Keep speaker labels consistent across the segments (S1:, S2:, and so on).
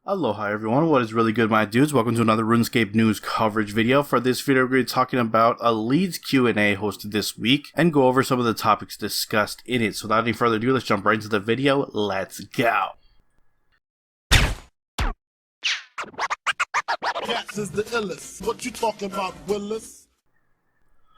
S1: Aloha everyone, what is really good my dudes? Welcome to another RuneScape news coverage video. For this video we're going to be talking about a Leads Q&A hosted this week and go over some of the topics discussed in it. So without any further ado, let's jump right into the video. Let's go!
S2: Cats is the illest. What you talking about, Willis?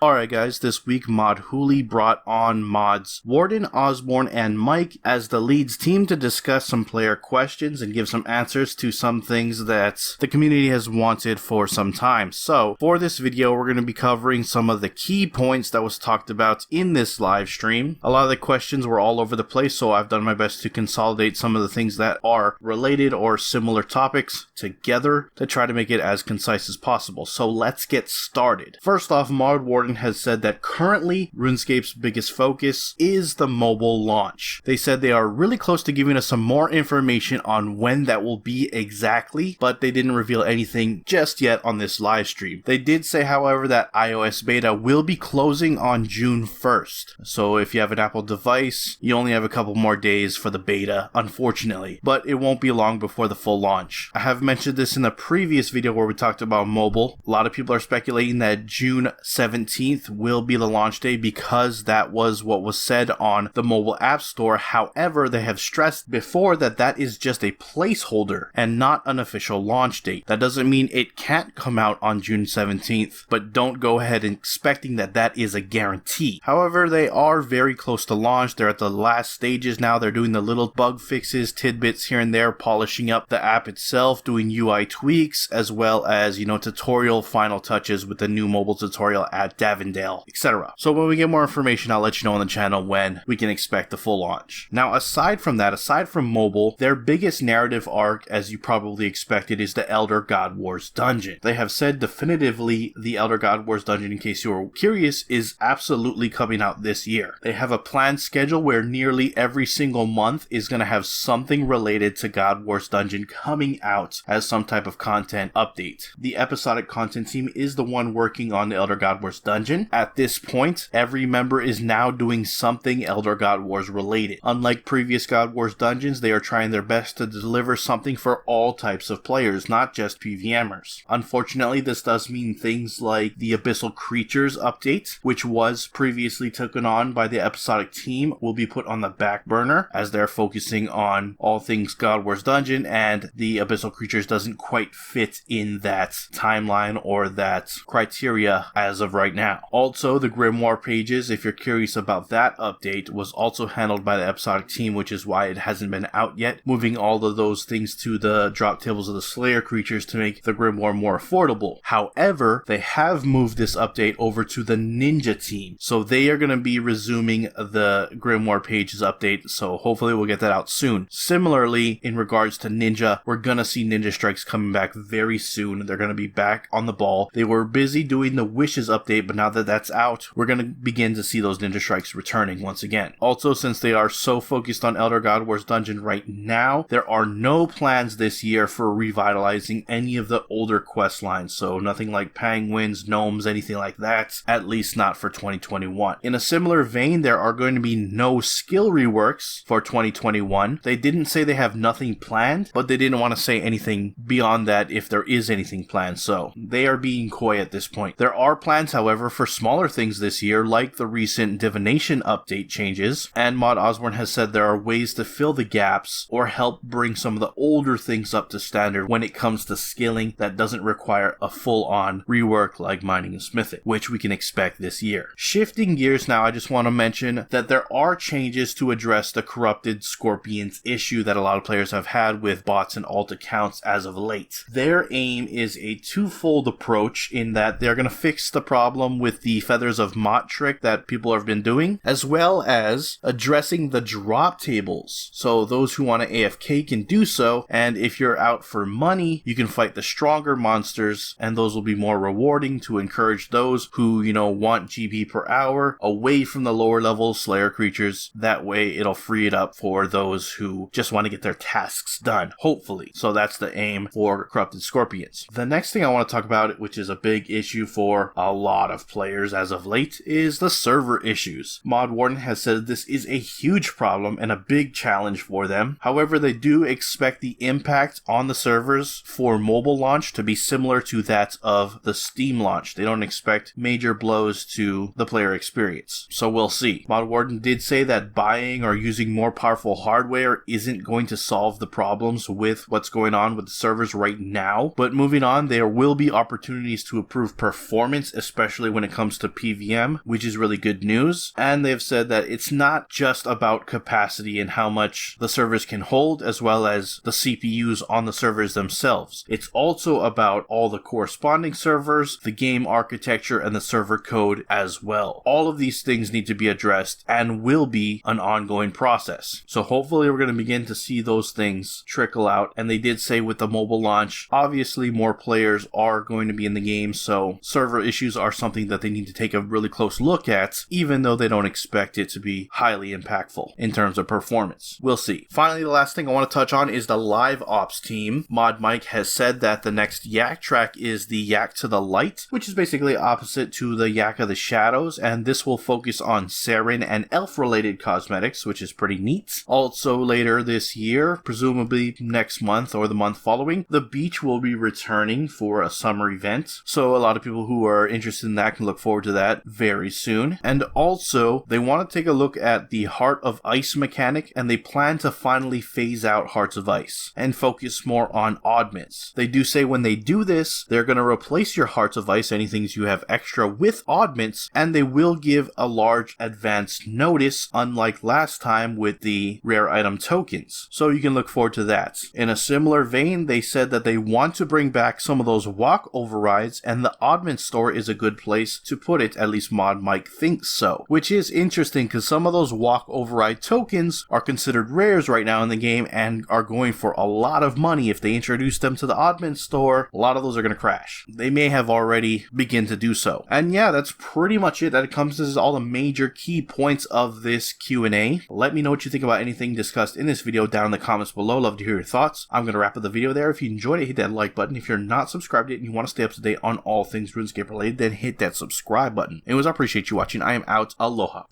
S1: Alright guys, this week Mod Hooli brought on mods Warden, Osborne, and Mike as the Leads team to discuss some player questions and give some answers to some things that the community has wanted for some time. So, for this video we're going to be covering some of the key points that was talked about in this live stream. A lot of the questions were all over the place, so I've done my best to consolidate some of the things that are related or similar topics together to try to make it as concise as possible. So let's get started. First off, Mod Warden has said that currently RuneScape's biggest focus is the mobile launch. They said they are really close to giving us some more information on when that will be exactly, but they didn't reveal anything just yet on this live stream. They did say, however, that iOS beta will be closing on June 1st. So if you have an Apple device, you only have a couple more days for the beta, unfortunately, but it won't be long before the full launch. I have mentioned this in the previous video where we talked about mobile. A lot of people are speculating that June 17th will be the launch day because that was what was said on the mobile app store. However, they have stressed before that that is just a placeholder and not an official launch date. That doesn't mean it can't come out on June 17th, but don't go ahead and expecting that that is a guarantee. However, they are very close to launch. They're at the last stages now. They're doing the little bug fixes, tidbits here and there, polishing up the app itself, doing UI tweaks, as well as, tutorial final touches with the new mobile tutorial at Davendale, etc. So when we get more information, I'll let you know on the channel when we can expect the full launch. Now, aside from that, aside from mobile, their biggest narrative arc, as you probably expected, is the Elder God Wars dungeon. They have said definitively the Elder God Wars dungeon, in case you were curious, is absolutely coming out this year. They have a planned schedule where nearly every single month is going to have something related to God Wars dungeon coming out as some type of content update. The episodic content team is the one working on the Elder God Wars dungeon. At this point, every member is now doing something Elder God Wars related. Unlike previous God Wars dungeons, they are trying their best to deliver something for all types of players, not just PvMers. Unfortunately, this does mean things like the Abyssal Creatures update, which was previously taken on by the episodic team, will be put on the back burner as they're focusing on all things God Wars dungeon, and the Abyssal Creatures doesn't quite fit in that timeline or that criteria as of right now. Also, the Grimoire pages, if you're curious about that update, was also handled by the episodic team, which is why it hasn't been out yet, moving all of those things to the drop tables of the Slayer creatures to make the Grimoire more affordable. However, they have moved this update over to the Ninja team, so they are going to be resuming the Grimoire pages update, so hopefully we'll get that out soon. Similarly, in regards to Ninja, we're going to see Ninja Strikes coming back very soon. They're going to be back on the ball. They were busy doing the Wishes update, but now that that's out, we're going to begin to see those Ninja Strikes returning once again. Also, since they are so focused on Elder God Wars dungeon right now, there are no plans this year for revitalizing any of the older quest lines, so nothing like penguins, gnomes, anything like that, at least not for 2021. In a similar vein, there are going to be no skill reworks for 2021. They didn't say they have nothing planned, but they didn't want to say anything beyond that if there is anything planned, so they are being coy at this point. There are plans, however, for smaller things this year, like the recent Divination update changes, and Mod Osborne has said there are ways to fill the gaps or help bring some of the older things up to standard when it comes to skilling that doesn't require a full-on rework like mining and smithing, which we can expect this year. Shifting gears now, I just want to mention that there are changes to address the corrupted scorpions issue that a lot of players have had with bots and alt accounts as of late. Their aim is a twofold approach in that they're going to fix the problem with the Feathers of Mott trick that people have been doing, as well as addressing the drop tables. So those who want to AFK can do so, and if you're out for money, you can fight the stronger monsters, and those will be more rewarding to encourage those who, want GP per hour away from the lower level Slayer creatures. That way it'll free it up for those who just want to get their tasks done, hopefully. So that's the aim for Corrupted Scorpions. The next thing I want to talk about, which is a big issue for a lot of of players as of late is the server issues. Mod Warden has said this is a huge problem and a big challenge for them. However, they do expect the impact on the servers for mobile launch to be similar to that of the Steam launch. They don't expect major blows to the player experience. So we'll see. Mod Warden did say that buying or using more powerful hardware isn't going to solve the problems with what's going on with the servers right now. But moving on, there will be opportunities to improve performance, especially when it comes to PVM, which is really good news. And they've said that it's not just about capacity and how much the servers can hold, as well as the CPUs on the servers themselves. It's also about all the corresponding servers, the game architecture, and the server code as well. All of these things need to be addressed and will be an ongoing process. So hopefully we're going to begin to see those things trickle out. And they did say with the mobile launch, obviously more players are going to be in the game, so server issues are something that they need to take a really close look at, even though they don't expect it to be highly impactful in terms of performance. We'll see. Finally, the last thing I want to touch on is the live ops team. Mod Mike has said that the next Yak track is the Yak to the Light, which is basically opposite to the Yak of the Shadows, and this will focus on Saren and elf related cosmetics, which is pretty neat. Also later this year, presumably next month or the month following, the beach will be returning for a summer event, so a lot of people who are interested in that can look forward to that very soon. And also, they want to take a look at the Heart of Ice mechanic, and they plan to finally phase out Hearts of Ice and focus more on augments. They do say when they do this, they're going to replace your Hearts of Ice, anything you have extra, with augments, and they will give a large advance notice, unlike last time with the rare item tokens. So you can look forward to that. In a similar vein, they said that they want to bring back some of those walk overrides, and the augment store is a good place to put it, at least Mod Mike thinks so. Which is interesting because some of those walk override tokens are considered rares right now in the game and are going for a lot of money. If they introduce them to the augment store, a lot of those are going to crash. They may have already begun to do so. And yeah, that's pretty much it. That encompasses all the major key points of this Q&A. Let me know what you think about anything discussed in this video down in the comments below. Love to hear your thoughts. I'm going to wrap up the video there. If you enjoyed it, hit that like button. If you're not subscribed yet and you want to stay up to date on all things RuneScape related, then hit that subscribe button. Anyways, I appreciate you watching. I am out. Aloha.